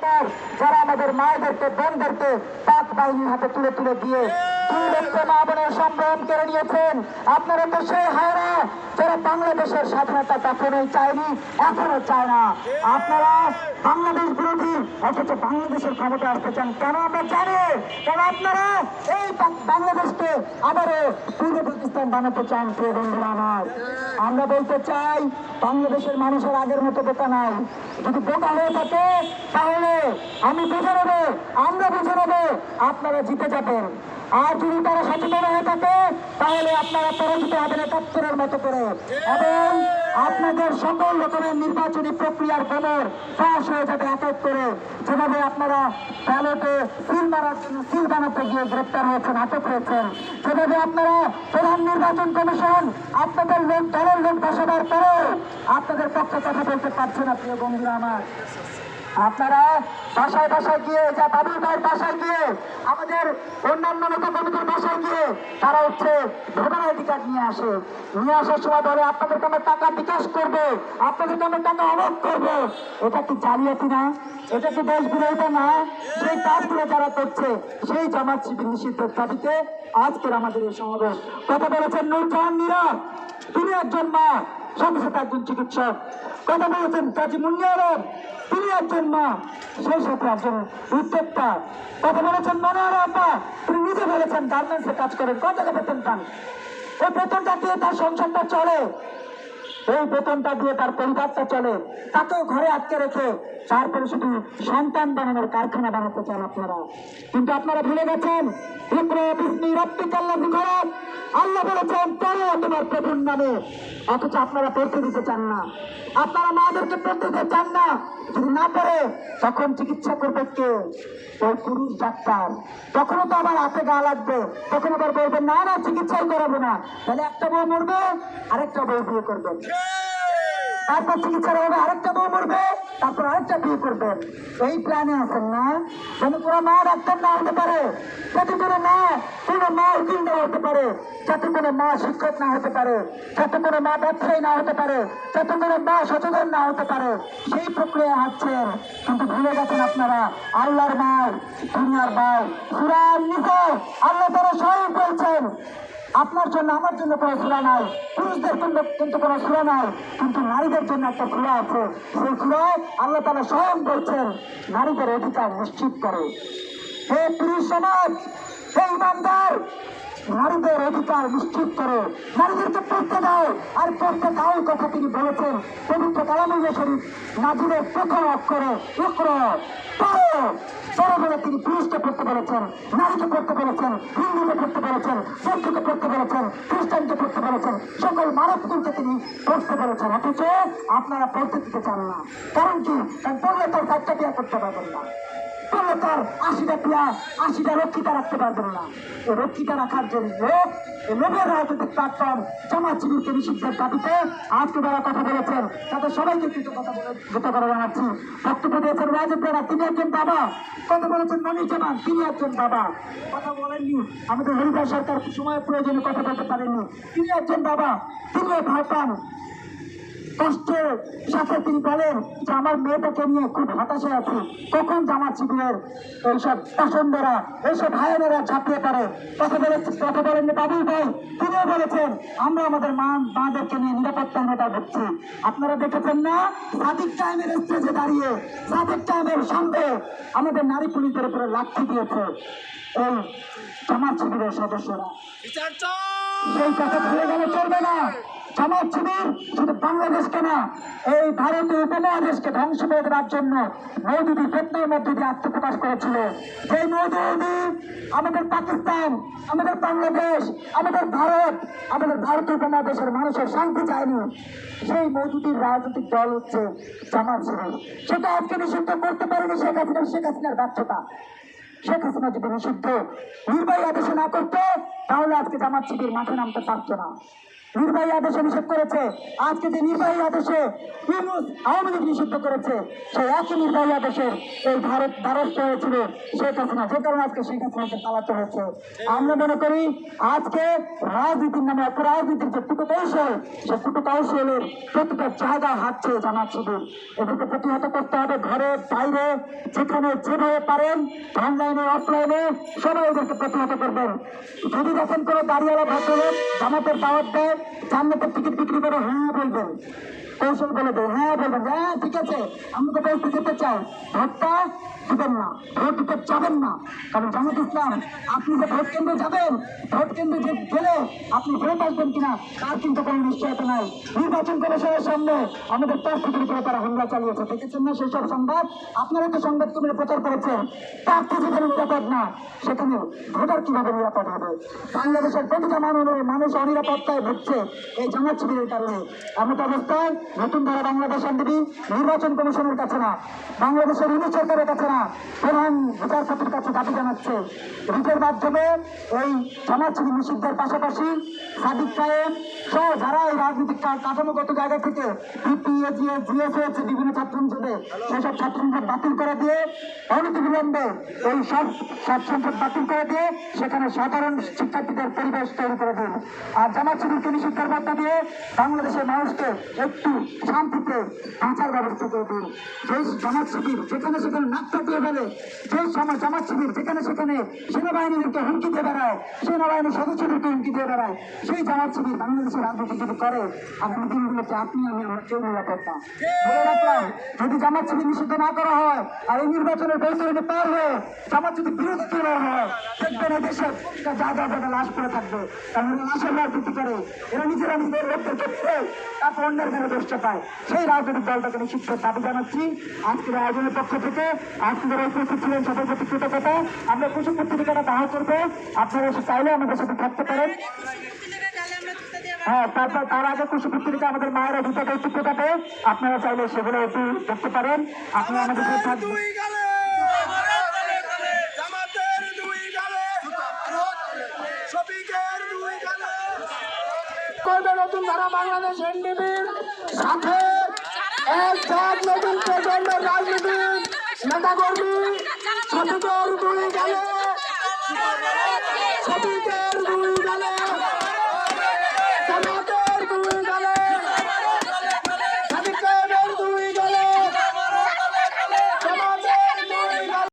সরকার যারা আমাদের মায়েদেরকে বোনদেরকে পাক বাহিনীর হাতে তুলে তুলে দিয়ে 2 লক্ষ মা বোনের সম্ভ্রম কেড়ে নিয়েছেন। আপনারা তো সেই হায়রা যারা বাংলাদেশের স্বাধীনতা কখনোই চায়নি, এখনো চায় না। আপনারা বাংলাদেশ বিরোধী, অথচ বাংলাদেশের ক্ষমতা আসতে চান কেন আমরা জানি। কারণ আপনারা এই বাংলাদেশকে আবারও পূর্ব পাকিস্তান বানাতে চান। প্রিয় বন্ধুরা আমার, আমরা বলতে চাই বাংলাদেশের মানুষের আগের মতো বোকা নাই। যদি বোকা হয়ে থাকে তাহলে আমি বুঝে নেবো, আমরা বুঝে নেবো, আপনারা জিতে যাবেন। আর যদি তারা সচেতন হয়ে থাকে তাহলে আপনারা পরাজিত হবেন ৭১-এর মতো করে, এবং আপনাদের সকল রকমের নির্বাচনী প্রক্রিয়ার গমর ফাঁস হয়ে যাবে এক এক করে। যেভাবে আপনারা ব্যালটে সিল মারার জন্য সিল বানাতে গিয়ে গ্রেপ্তার হয়েছেন, আটক হয়েছেন, যেভাবে আপনারা প্রধান নির্বাচন কমিশন আপনাদের লোক দলের লোক বসাবার পরেও আপনাদের পক্ষে কথা বলতে পারছে না। প্রিয় বন্ধুরা আমার, আপনারা বাসায় বাসায় গিয়ে, যা বাবুল ভাইয়ের বাসায় গিয়ে, আমাদের অন্যান্য নেতা কর্মীদের বাসায় গিয়ে তারা ভোটার আইডি কার্ড নিয়ে আসার সময় বলে আপনাদেরকে আমরা টাকা বিকাশ করবো, আপনাদেরকে আমরা টাকা অবাক করবো। এটা কি জালিয়াতি না? এটা কি দেশ বিরোধিতা না? সেই কাজগুলো যারা করছে সেই জামাত শিবির নিষিদ্ধের দাবিতে আজকের আমাদের এই সমাবেশ। কথা বলেছেন নূরজাহান মীরা, তিনি একজন মা, সাথে সাথে একজন চিকিৎসক। কথা বলেছেন কাজী মুন্নি আলম, তিনি একজন মা, সেই সাথে একজন উদ্যোক্তা। কথা বলেছেন মনোয়ারা আপা, তিনি নিজে বলেছেন গার্মেন্টসে কাজ করেন, কত টাকা বেতন পান। এই বেতনটা দিয়ে তার সংসারটা চলে, এই বেতনটা দিয়ে তার পরিবারটা চলে। তাকেও ঘরে আটকে রেখে তারপরে শুধু সন্তান বানানোর কারখানা বানাতে চান আপনারা। কিন্তু আপনারা ভুলে গেছেন আল্লাহ বলেছেন পড়ো তোমার প্রভুর নামে, অথচ আপনারা পড়তে দিতে চান না। আপনারা মাদেরকে পড়তে দিতে চান না। যদি না পড়ে তখন চিকিৎসা করবে কে? ওই পুরুষ ডাক্তার। তখনও তো আবার হাতে গা লাগবে, তখন আবার বলবেন না না চিকিৎসাই করাবো না। তাহলে একটা বউ মরবে, আরেকটা বউ বিয়ে করবেন, তারপর চিকিৎসার হবে, আরেকটা বউ মরবে, তারপর আরেকটা বিয়ে করবেন। এই প্ল্যানে আছেন না? যেন পুরো মা ডাক্তার না হতে পারে, যাতে করে না কোনো মা উকিল না হতে পারে, যাতে কোনো মা শিক্ষক না হতে পারে, যাতে কোনো মা ব্যবসায়ী না হতে পারে, যাতে কোনো মা সচেতন না হতে পারে, সেই প্রক্রিয়া হাঁটছেন। কিন্তু ভুলে গেছেন আপনারা আল্লাহর মায়, দুনিয়ার মায়। সূরা আন-নিসা আল্লাহ তাআলা স্বয়ং বলছেন, আপনার জন্য আমার জন্য কোনো সূরা নাই, পুরুষদের জন্য কিন্তু কোনো সূরা নাই, কিন্তু নারীদের জন্য একটা সূরা আছে। সেই সূরায় আল্লাহ তাআলা স্বয়ং বলছেন নারীদের অধিকার নিশ্চিত করে। হে পুরুষ সমাজ, হে ইমানদার, নারীদের অধিকার নিশ্চিত করে, নারীদেরকে পড়তে দাও। আর পড়তে দাও কথা তিনি বলেছেন পবিত্র কালামুল্লাহ শরীফ নাজিলের প্রথম অক্ষরে ইকরা পড়ো। পড়ো বলে তিনি পুরুষকে পড়তে বলেছেন, নারীকে পড়তে বলেছেন, হিন্দুকে পড়তে বলেছেন, বৌদ্ধকে পড়তে বলেছেন, খ্রিস্টানকে পড়তে বলেছেন, সকল মানবকুলকে তিনি পড়তে বলেছেন। অথচ আপনারা পড়তে দিতে চান না। কারণ কি? কারণ পড়লে তার 4টা বিয়ে করতে পারবেন না, পড়লে তার 80টা বিয়া 80টা রক্ষিতা রাখতে পারবেন না। এই রক্ষিতা রাখার জন্য এই লোভের রাজনৈতিক প্ল্যাটফর্ম জামাত শিবিরকে নিষিদ্ধের দাবিতে আজকে যারা কথা বলেছেন তাদের সবাইকে কৃতজ্ঞতা জানাচ্ছি। বক্তব্য দিয়েছেন ওয়াজিব রানা, তিনি একজন বাবা। কথা বলেছেন মনিরুজ্জামান, তিনি একজন বাবা। কথা বলেননি আমাদের হরিদাস সরকার সময়ের প্রয়োজনে কথা বলতে পারেননি, তিনি একজন বাবা। তিনিও ভয় পান, কষ্টের সাথে তিনি বলেন যে আমার মেয়েটাকে নিয়ে খুব হতাশা আছে, কখন জামাত শিবিরের এইসব পছন্দরা, এইসব ভাইয়েরা ঝাঁপিয়ে পড়ে। কথা বলেন বাবুল ভাই, তিনিও বলেছেন আমরা আমাদের মাদেরকে নিয়ে নিরাপত্তাহীনতা ভুগছি। আপনারা দেখেছেন না সাদিক টাইমের স্টেজে দাঁড়িয়ে সাদিক টাইমের সঙ্গে আমাদের নারী পুলিশের উপরে লাঠি দিয়েছে এই জামাত শিবিরের সদস্যরা। সেই কথা ভুলে গেলে চলবে না। জামাত শিবির শুধু বাংলাদেশকে না, এই ভারতীয় উপমহাদেশকে ধ্বংস করে দেওয়ার জন্য মওদুদি ফিতনার মধ্যে দিয়ে আত্মপ্রকাশ করেছিল। সেই মওদুদি আমাদের পাকিস্তান, আমাদের বাংলাদেশ, আমাদের ভারত, আমাদের ভারতীয় উপমহাদেশের মানুষের শান্তি চায়নি। সেই মওদুদির রাজনৈতিক দল হচ্ছে জামাত শিবির। সেটা আজকে নিষিদ্ধ করতে পারেনি শেখ হাসিনার ব্যর্থতা। শেখ হাসিনা যদি নিষিদ্ধ নির্বাহী আদেশে না করতো তাহলে আজকে জামাত শিবির মাঠে নামতে পারতো না। নির্বাহী আদেশে নিষেধ করেছে, আজকে যে নির্বাহী আদেশে ইউনূস আওয়ামী লীগ নিষিদ্ধ করেছে, সেই একই নির্বাহী আদেশের এই দ্বারস্থ হয়েছিল শেখ হাসিনা, যে কারণে আজকে শেখ হাসিনাকে পালাতে হয়েছে। আমরা মনে করি আজকে রাজনীতির নামে রাজনীতির যে কৌশল, সে কৌশলের প্রতিটা জায়গায় হাঁটছে জামাত শিবির। এদেরকে প্রতিহত করতে হবে, ঘরে বাইরে যেখানে যেভাবে পারেন, অনলাইনে অফলাইনে সবাই এদেরকে প্রতিহত করবেন। যদি দেখেন কোনো গাড়িওয়ালা ভদ্রলোক জামাতের দাওয়াত দেয়, জান্নাতের টিকিট বিক্রি করে হ্যাঁ বলবেন, কৌশল বলে দেয়, হ্যাঁ বলবেন, হ্যাঁ ঠিক আছে আমরা তো বলতে যেতে চাই, ভোটটা দিবেন না, ভোট দিতে যাবেন না। কারণ জামাত ইসলাম, আপনি যে ভোট কেন্দ্রে যাবেন, ভোট কেন্দ্রে গেলে আপনি ফেরত আসবেন কিনা তার কিন্তু কোনো নিশ্চয়তা নাই। নির্বাচন কমিশনের সামনে আমাদের প্রার্থীদের উপরে তারা হামলা চালিয়েছে, দেখেছেন না সেই সব সংবাদ? আপনারা তো সংবাদ কর্মীরা প্রচার করেছেন প্রার্থী যেখানে নিরাপদ না, সেখানে ভোটার কিভাবে নিরাপদ হবে? বাংলাদেশের প্রতিটা মানুষ অনিরাপত্তায় ভুগছে এই জামাত শিবিরের কারণে। এমন অবস্থায় নতুন ধারা বাংলাদেশ আইনজীবী নির্বাচন কমিশনের কাছে না, বাংলাদেশের ইউনিট সরকারের কাছে না, প্রধান বিচারপতির কাছে দাবি জানাচ্ছে রিটের মাধ্যমে এই জামাত শিবির নিষিদ্ধের পাশাপাশি সাদিক কায়েম সহ যারা এই রাজনৈতিক কাঠামোগত জায়গা থেকে জিএস হয়েছে বিভিন্ন ছাত্রসংসদে, সেসব ছাত্রসংসদ বাতিল করে দিয়ে অনতিবিলম্বে এই সব সংসদ বাতিল করে দিয়ে সেখানে সাধারণ শিক্ষার্থীদের পরিবেশ তৈরি করে দিন। আর জামাত শিবিরকে নিষিদ্ধের মধ্য দিয়ে বাংলাদেশের মানুষকে একটু শান্তিতে বাঁচার ব্যবস্থা করে দিন। সেই জামাত শিবির যেখানে সেখানে নাক কাটিয়ে ফেলে, সেই সময় জামাত শিবির যেখানে সেখানে সেনাবাহিনীদেরকে হুমকি দিয়ে বেড়ায়, সেনাবাহিনীর সদস্যদেরকে হুমকি দিয়ে বেড়ায়, সেই জামাত শিবির বাংলাদেশের রাজনীতি যদি করে আগামী দিনগুলোতে আপনি আমি আমরা কেউ নিরাপদ না। বলে রাখলাম, যদি জামাত শিবির নিষিদ্ধ না করা হয় আর এই নির্বাচনের বৈতরণে পার হয়ে জামাত যদি বিরোধী তৈরি হয়, দেখবেন এই দেশের জায়গা জায়গা লাশ করে থাকবে। কারণ এরা লাশের রাজনীতি করে, এরা নিজেরা নিজেদের লোকদেরকে ফিরে তারপর অন্যের ঘরে বসতে পায়। সেই রাজনৈতিক দলটাকে নিষিদ্ধ দাবি জানাচ্ছি আজকের আয়োজনের পক্ষ থেকে। আজকে যারা উপস্থিত ছিলেন সবার প্রতি কৃতজ্ঞতা। আমরা কুসুম পত্রিকাটা দাহ করবো, আপনারা এসে চাইলে আমাদের সাথে থাকতে পারেন। হ্যাঁ, তারপর তার আগে কুসুম পত্রিকা আমাদের মায়েরা দুটো ব্যক্তিত্ব থাকে, আপনারা চাইলে সেগুলো একটু দেখতে পারেন। আপনারা আমাদের সাথে থাকবেন। নতুন ধারা বাংলাদেশ এনডিবির সাথে এক জাত নতুন প্রজন্মের রাজনীতির নেতাকর্মী শফিকের দুই গেলে